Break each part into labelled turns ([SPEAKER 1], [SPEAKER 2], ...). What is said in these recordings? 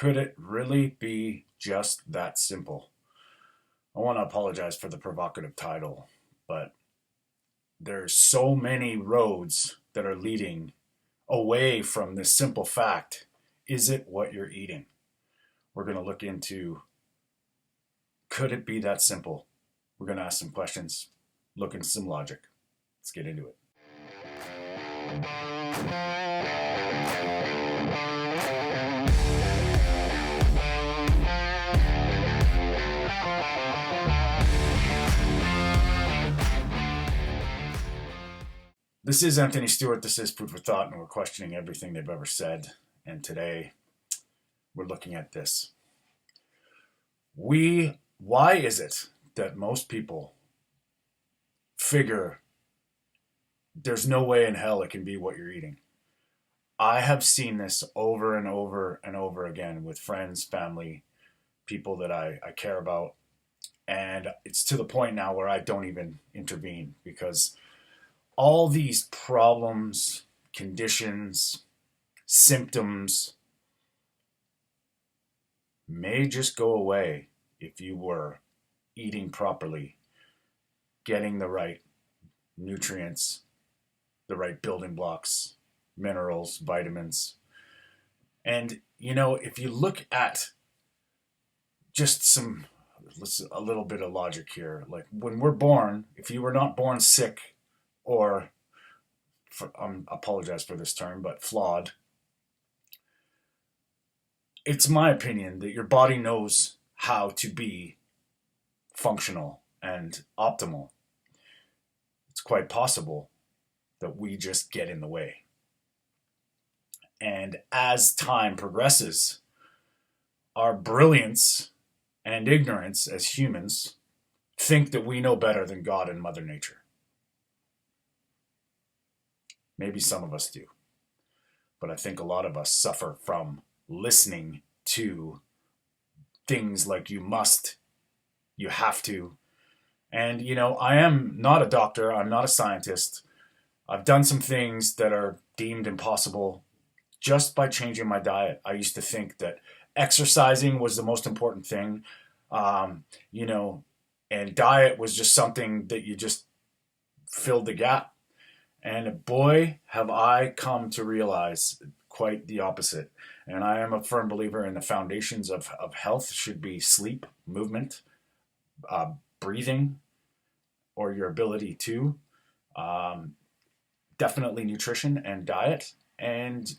[SPEAKER 1] Could it really be just that simple? I want to apologize for the provocative title, but there's so many roads that are leading away from this simple fact. Is it what you're eating? We're going to look into, could it be that simple? We're going to ask some questions, look into some logic. Let's get into it. This is Anthony Stewart. This is Food for Thought, and we're questioning everything they've ever said. And today, we're looking at this. Why is it that most people figure there's no way in hell it can be what you're eating? I have seen this over and over and over again with friends, family, people that I care about. And it's to the point now where I don't even intervene because all these problems, conditions, symptoms may just go away if you were eating properly, getting the right nutrients, the right building blocks, minerals, vitamins. And, if you look at just a little bit of logic here, like when we're born, if you were not born sick or, I apologize for this term, but flawed, it's my opinion that your body knows how to be functional and optimal. It's quite possible that we just get in the way. And as time progresses, our brilliance and ignorance as humans think that we know better than God and Mother Nature. Maybe some of us do. But I think a lot of us suffer from listening to things like you must, you have to. And, I am not a doctor. I'm not a scientist. I've done some things that are deemed impossible just by changing my diet. I used to think that exercising was the most important thing, and diet was just something that you just filled the gap. And boy, have I come to realize quite the opposite. And I am a firm believer in the foundations of health should be sleep, movement, breathing, or your ability to, definitely nutrition and diet, and,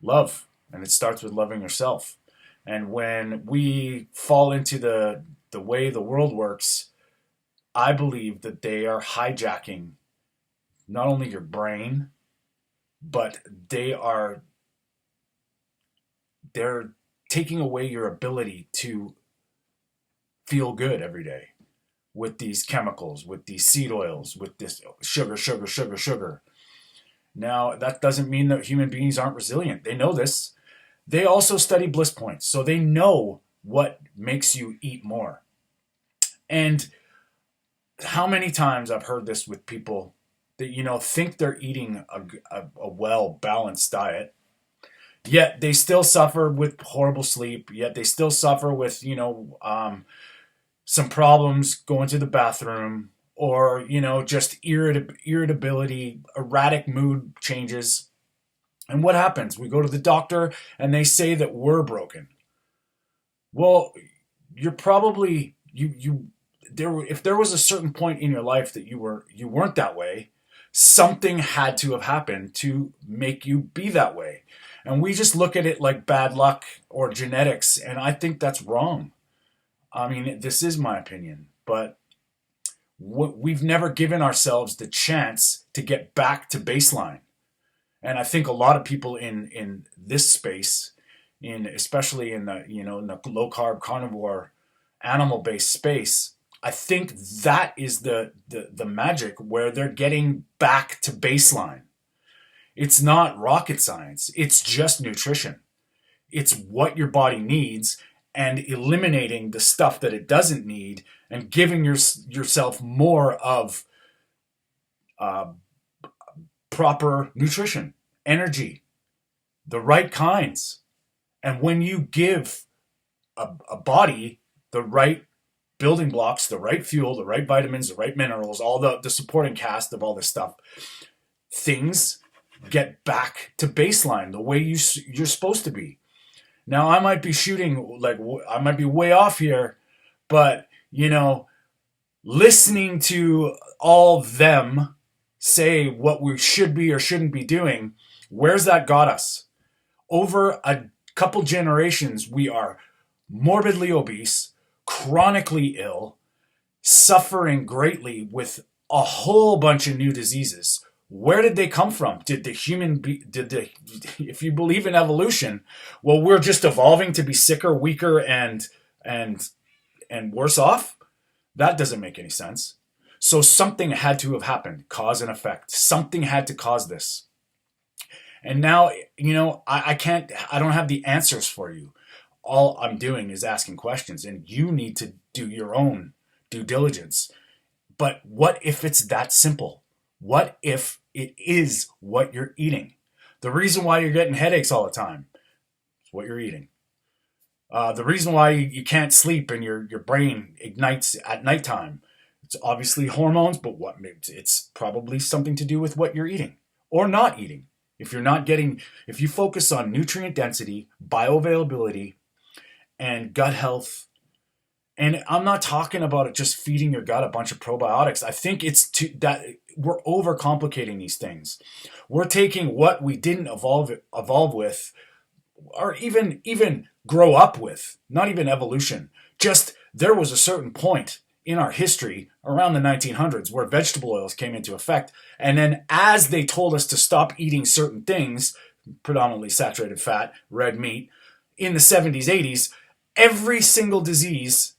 [SPEAKER 1] love. And it starts with loving yourself. And when we fall into the way the world works, I believe that they are hijacking not only your brain, but they're taking away your ability to feel good every day with these chemicals, with these seed oils, with this sugar. Now, that doesn't mean that human beings aren't resilient. They know this. They also study bliss points, so they know what makes you eat more. And how many times I've heard this with people that, think they're eating a well-balanced diet, yet they still suffer with horrible sleep, yet they still suffer with, some problems going to the bathroom, or, just irritability, erratic mood changes. And what happens? We go to the doctor and they say that we're broken. Well, you're probably, if there was a certain point in your life that you weren't that way, something had to have happened to make you be that way. And we just look at it like bad luck or genetics, and I think that's wrong. I mean, this is my opinion, but we've never given ourselves the chance to get back to baseline. And I think a lot of people in this space, especially in the in the low carb carnivore animal based space, I think that is the magic where they're getting back to baseline. It's not rocket science. It's just nutrition. It's what your body needs and eliminating the stuff that it doesn't need and giving yourself more of proper nutrition, energy, the right kinds. And when you give a body the right building blocks, the right fuel, the right vitamins, the right minerals, all the supporting cast of all this stuff, things get back to baseline the way you're supposed to be. Now, I might be shooting, like, I might be way off here, but, listening to all them say what we should be or shouldn't be doing, where's that got us? Over a couple generations, we are morbidly obese, chronically ill, suffering greatly with a whole bunch of new diseases. Where did they come from? If you believe in evolution, well, we're just evolving to be sicker, weaker, and worse off? That doesn't make any sense. So something had to have happened, cause and effect. Something had to cause this. And now, I don't have the answers for you. All I'm doing is asking questions, and you need to do your own due diligence. But what if it's that simple? What if it is what you're eating? The reason why you're getting headaches all the time is what you're eating. The reason why you can't sleep and your brain ignites at nighttime, it's obviously hormones, but it's probably something to do with what you're eating or not eating. If you focus on nutrient density, bioavailability, and gut health, and I'm not talking about it just feeding your gut a bunch of probiotics. I think that we're overcomplicating these things. We're taking what we didn't evolve with, or even grow up with, not even evolution. Just there was a certain point in our history around the 1900s where vegetable oils came into effect. And then as they told us to stop eating certain things, predominantly saturated fat, red meat, in the 70s, 80s, every single disease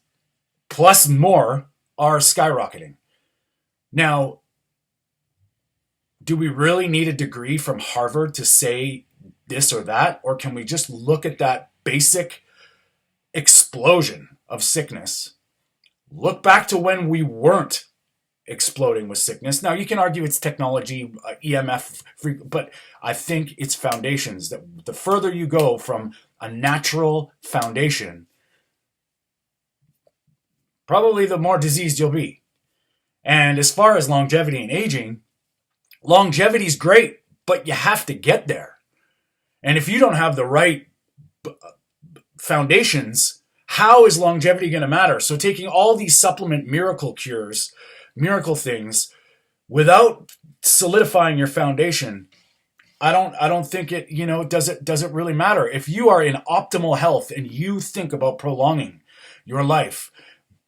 [SPEAKER 1] plus more are skyrocketing. Now, do we really need a degree from Harvard to say this or that? Or can we just look at that basic explosion of sickness? Look back to when we weren't exploding with sickness. Now, you can argue it's technology, EMF, but I think it's foundations. That the further you go from a natural foundation, probably the more diseased you'll be. And as far as longevity and aging, longevity is great, but you have to get there. And if you don't have the right foundations, how is longevity going to matter? So taking all these supplement miracle cures, miracle things, without solidifying your foundation, I don't think it, does it really matter? If you are in optimal health and you think about prolonging your life,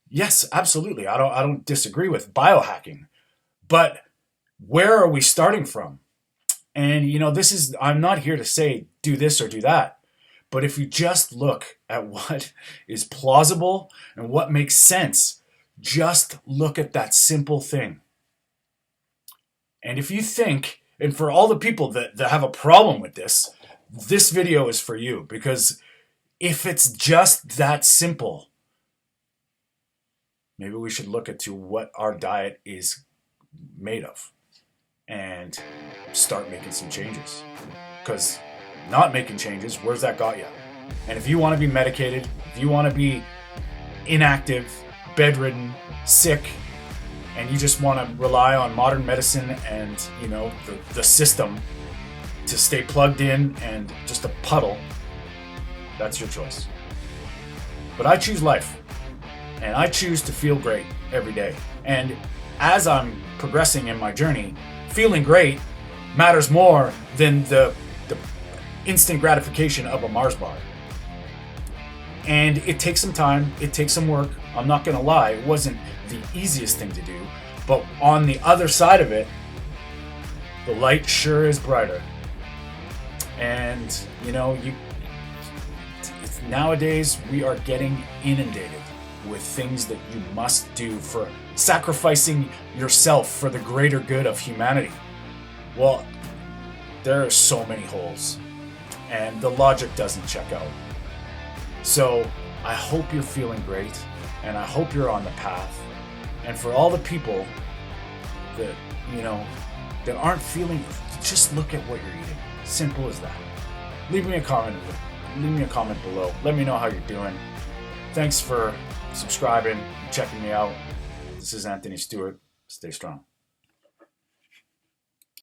[SPEAKER 1] yes, absolutely. I don't disagree with biohacking, but where are we starting from? And I'm not here to say do this or do that. But if you just look at what is plausible and what makes sense, just look at that simple thing. And if you think, and for all the people that have a problem with this video is for you. Because if it's just that simple, maybe we should look into what our diet is made of and start making some changes. Because not making changes, where's that got you? And if you want to be medicated, if you want to be inactive, bedridden, sick, and you just want to rely on modern medicine and the system to stay plugged in and just a puddle, that's your choice. But I choose life, and I choose to feel great every day. And as I'm progressing in my journey, feeling great matters more than the instant gratification of a Mars bar. And it takes some time, it takes some work. I'm not gonna lie, it wasn't the easiest thing to do, but on the other side of it, the light sure is brighter. And nowadays we are getting inundated with things that you must do for sacrificing yourself for the greater good of humanity. Well, there are so many holes, and the logic doesn't check out. So I hope you're feeling great, and I hope you're on the path. And for all the people that that aren't feeling, just look at what you're eating. Simple as that. Leave me a comment leave me a comment below. Let me know how you're doing. Thanks for subscribing and checking me out. This is Anthony Stewart. Stay strong.